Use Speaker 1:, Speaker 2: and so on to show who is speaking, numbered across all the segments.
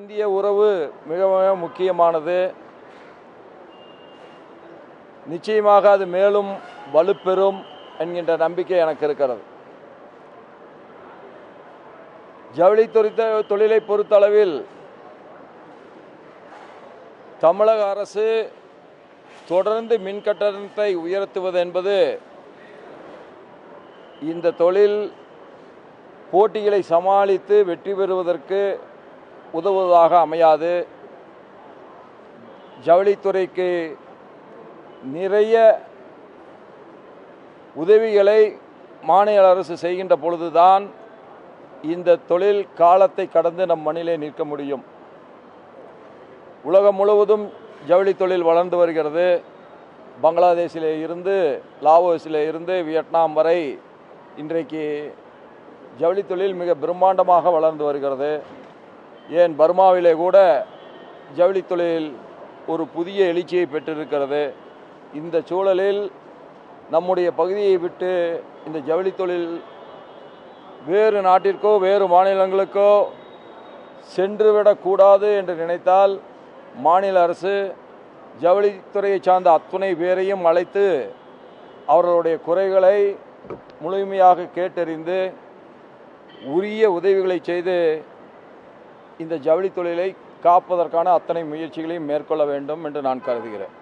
Speaker 1: இந்திய உறவு மிக மிக முக்கியமானது. நிச்சயமாக அது மேலும் வலுப்பெறும் என்கின்ற நம்பிக்கை எனக்கு இருக்கிறது. ஜவுளித்துறை தொழிலை பொறுத்தளவில் தமிழக அரசு தொடர்ந்து மின் கட்டணத்தை உயர்த்துவது என்பது இந்த தொழில் போட்டிகளை சமாளித்து வெற்றி பெறுவதற்கு உதவுவதாக அமையாது. ஜவுளித்துறைக்கு நிறைய உதவிகளை மாநில அரசு செய்கின்ற பொழுதுதான் இந்த தொழில் காலத்தை கடந்து நம் மண்ணிலே நிற்க முடியும். உலகம் முழுவதும் ஜவுளி தொழில் வளர்ந்து வருகிறது. பங்களாதேஷிலே இருந்து, லாவோஸிலே இருந்து, வியட்நாம் வரை இன்றைக்கு ஜவுளி தொழில் மிக பிரம்மாண்டமாக வளர்ந்து வருகிறது. ஏன் பர்மாவிலே கூட ஜவுளி தொழில் ஒரு புதிய எழுச்சியை பெற்றிருக்கிறது. இந்த சூழலில் நம்முடைய பகுதியை விட்டு இந்த ஜவுளி தொழில் வேறு நாட்டிற்கோ வேறு மாநிலங்களுக்கோ சென்றுவிடக்கூடாது என்று நினைத்தால் மாநில அரசு ஜவுளித்துறையை சார்ந்த அத்துணை பேரையும் அழைத்து அவர்களுடைய குறைகளை முழுமையாக கேட்டறிந்து உரிய உதவிகளை செய்து இந்த ஜவுளி தொழிலை காப்பதற்கான அத்தனை முயற்சிகளையும் மேற்கொள்ள வேண்டும் என்று நான் கருதுகிறேன்.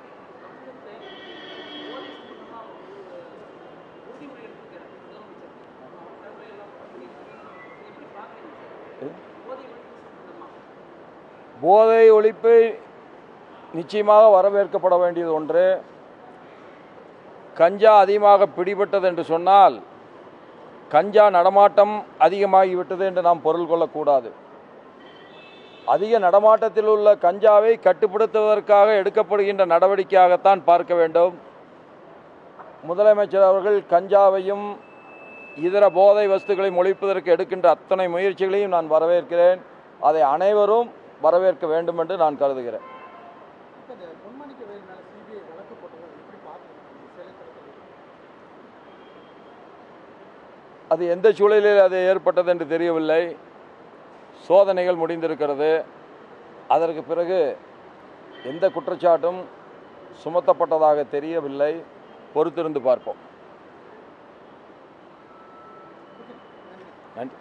Speaker 1: போதை ஒழிப்பு நிச்சயமாக வரவேற்கப்பட வேண்டியது ஒன்று. கஞ்சா அதிகமாக பிடிபட்டது என்று சொன்னால் கஞ்சா நடமாட்டம் அதிகமாகிவிட்டது என்று நாம் பொருள் கொள்ளக்கூடாது. அதிக நடமாட்டத்தில் உள்ள கஞ்சாவை கட்டுப்படுத்துவதற்காக எடுக்கப்படுகின்ற நடவடிக்கையாகத்தான் பார்க்க வேண்டும். முதலமைச்சர் அவர்கள் கஞ்சாவையும் இதர போதை வஸ்துக்களையும் ஒழிப்பதற்கு எடுக்கின்ற அத்தனை முயற்சிகளையும் நான் வரவேற்கிறேன். அதை அனைவரும் வரவேற்க வேண்டும் என்று நான் கருதுகிறேன். அது எந்த சூழலில் அது ஏற்பட்டது என்று தெரியவில்லை. சோதனைகள் முடிந்திருக்கிறது. அதற்கு பிறகு எந்த குற்றச்சாட்டும் சுமத்தப்பட்டதாக தெரியவில்லை. பொறுத்திருந்து பார்ப்போம். நன்றி.